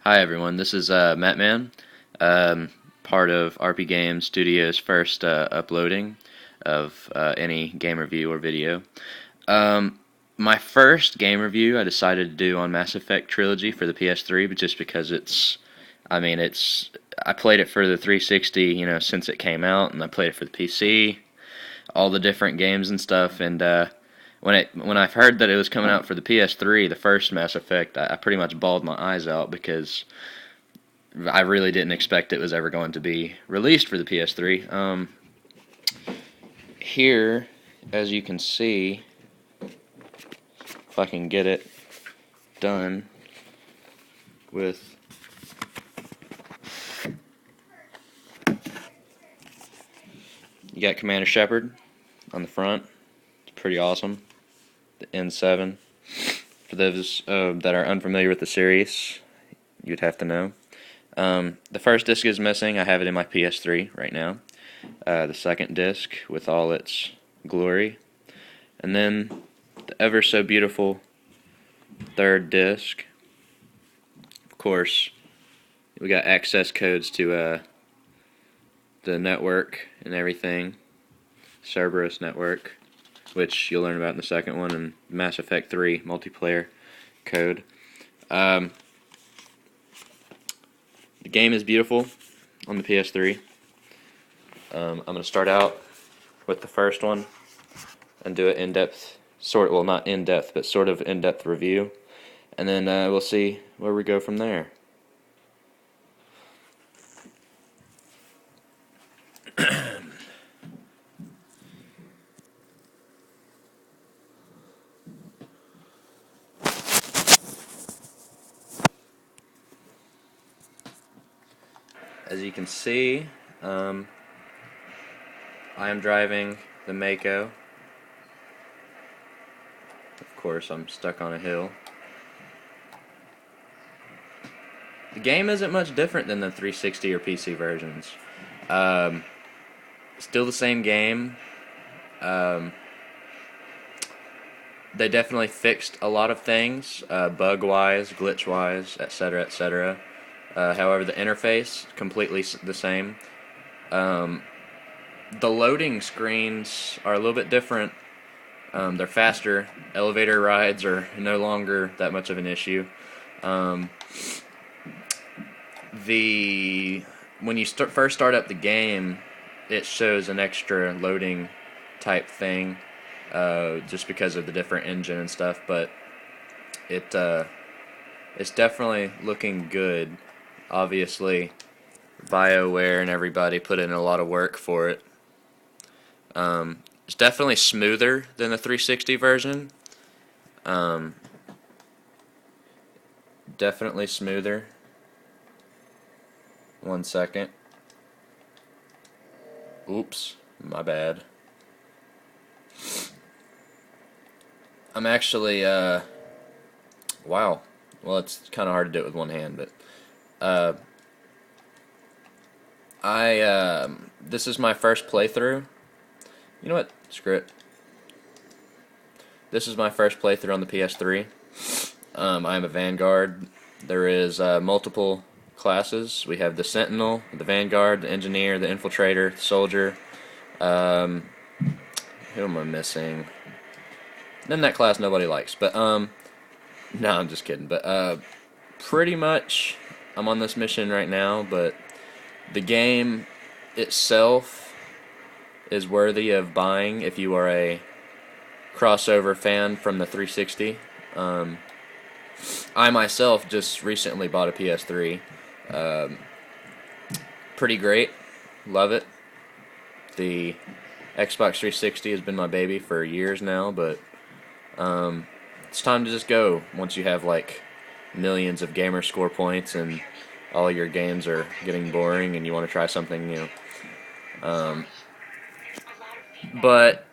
Hi everyone, this is Mattman, part of RP Games Studio's first uploading of any game review or video. Um, my first game review I decided to do on Mass Effect Trilogy for the PS3, but just because I played it for the 360, since it came out, and I played it for the PC, all the different games and stuff, and when I heard that it was coming out for the PS3, the first Mass Effect, I pretty much bawled my eyes out because I really didn't expect it was ever going to be released for the PS3. Here, as you can see, if I can get it done with you got Commander Shepard on the front. It's pretty awesome. The N7. For those that are unfamiliar with the series, you'd have to know. The first disc is missing. I have it in my PS3 right now. The second disc with all its glory. And then the ever so beautiful third disc. Of course, we got access codes to the network and everything. Cerberus network, which you'll learn about in the second one, and Mass Effect 3 multiplayer code. The game is beautiful on the PS3. I'm going to start out with the first one and do an in-depth, not in-depth, but sort of in-depth review. And then we'll see where we go from there. As you can see, I am driving the Mako. Of course, I'm stuck on a hill. The game isn't much different than the 360 or PC versions. Still the same game. They definitely fixed a lot of things, bug-wise, glitch-wise, etc., etc. However, the interface completely the same. The loading screens are a little bit different. They're faster. Elevator rides are no longer that much of an issue. When you first start up the game, it shows an extra loading type thing, just because of the different engine and stuff. But it's definitely looking good. Obviously, BioWare and everybody put in a lot of work for it. It's definitely smoother than the 360 version. Definitely smoother. 1 second. Oops, my bad. I'm actually, wow. Well, it's kind of hard to do it with one hand, but, this is my first playthrough. You know what? Screw it. This is my first playthrough on the PS3. I'm a Vanguard. There is multiple classes. We have the Sentinel, the Vanguard, the Engineer, the Infiltrator, the Soldier. Who am I missing? Then that class nobody likes. But, no, I'm just kidding. But, pretty much, I'm on this mission right now, but the game itself is worthy of buying if you are a crossover fan from the 360. I myself just recently bought a PS3. Pretty great. Love it. The Xbox 360 has been my baby for years now, but it's time to just go once you have like millions of gamer score points and all your games are getting boring and you want to try something new. But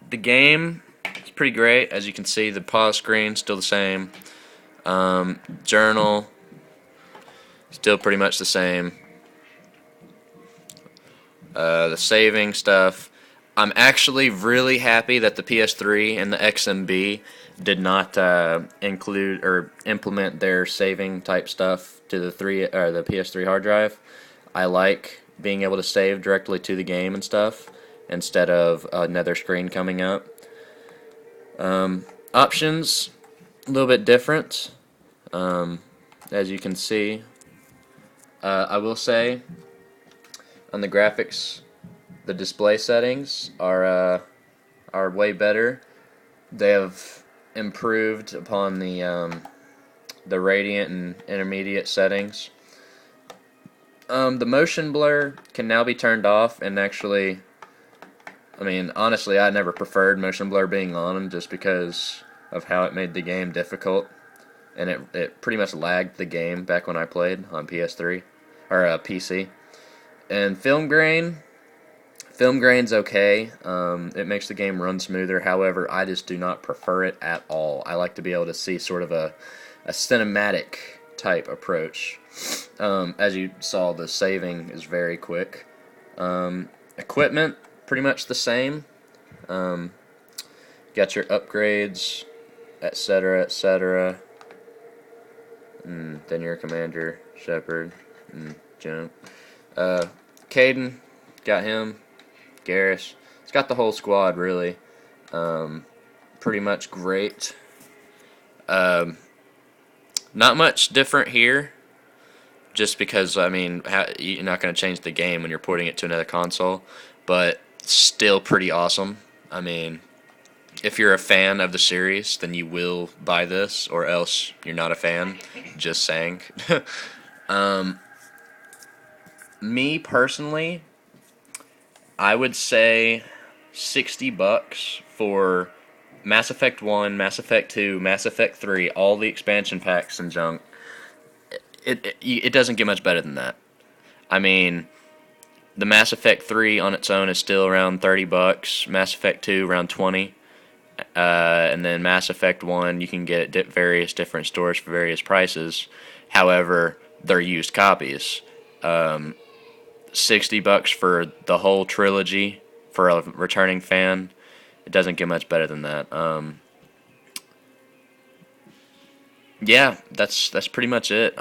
the game is pretty great. As you can see, the pause screen still the same. Journal still pretty much the same. The saving stuff. I'm actually really happy that the PS3 and the XMB did not include or implement their saving type stuff to the PS3 hard drive. I like being able to save directly to the game and stuff instead of another screen coming up. Options a little bit different, as you can see. I will say on the graphics, the display settings are way better. They have improved upon the radiant and intermediate settings. The motion blur can now be turned off, and actually, I mean, honestly, I never preferred motion blur being on just because of how it made the game difficult, and it pretty much lagged the game back when I played on PS3 or PC. And film grain's okay. It makes the game run smoother. However, I just do not prefer it at all. I like to be able to see sort of a cinematic type approach. As you saw, the saving is very quick. Equipment, pretty much the same. Got your upgrades, etc., etc. Then your commander, Shepard, Jump. Caden, got him. Garrus. It's got the whole squad, really. Pretty much great. Not much different here, just because, I mean, you're not going to change the game when you're porting it to another console, but still pretty awesome. I mean, if you're a fan of the series, then you will buy this, or else you're not a fan. Just saying. Me personally, I would say $60 for Mass Effect 1, Mass Effect 2, Mass Effect 3, all the expansion packs and junk. It doesn't get much better than that. I mean, the Mass Effect 3 on its own is still around $30. Mass Effect 2 around 20. And then Mass Effect 1 you can get at various different stores for various prices. However, they're used copies. $60 for the whole trilogy for a returning fan. It doesn't get much better than that. Yeah, that's pretty much it.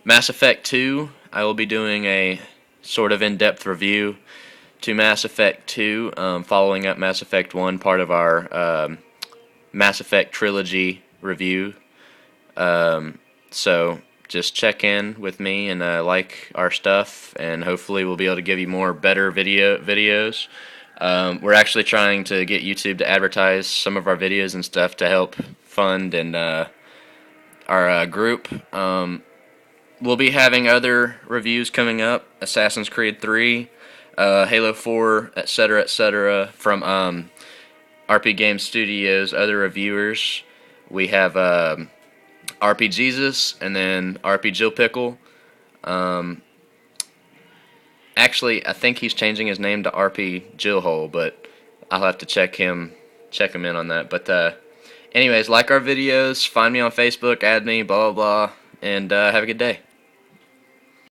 Mass Effect 2, I will be doing a sort of in-depth review to Mass Effect 2, following up Mass Effect 1, part of our Mass Effect Trilogy review. So just check in with me and like our stuff, and hopefully we'll be able to give you more better videos. We're actually trying to get YouTube to advertise some of our videos and stuff to help fund and our group. We'll be having other reviews coming up: Assassin's Creed 3, Halo 4, etc., from RP Game Studios, other reviewers. We have RP Jesus, and then RP Jill Pickle. Actually, I think he's changing his name to RP Jillhole, but I'll have to check him in on that. But anyways, like our videos, find me on Facebook, add me, blah blah blah, and have a good day.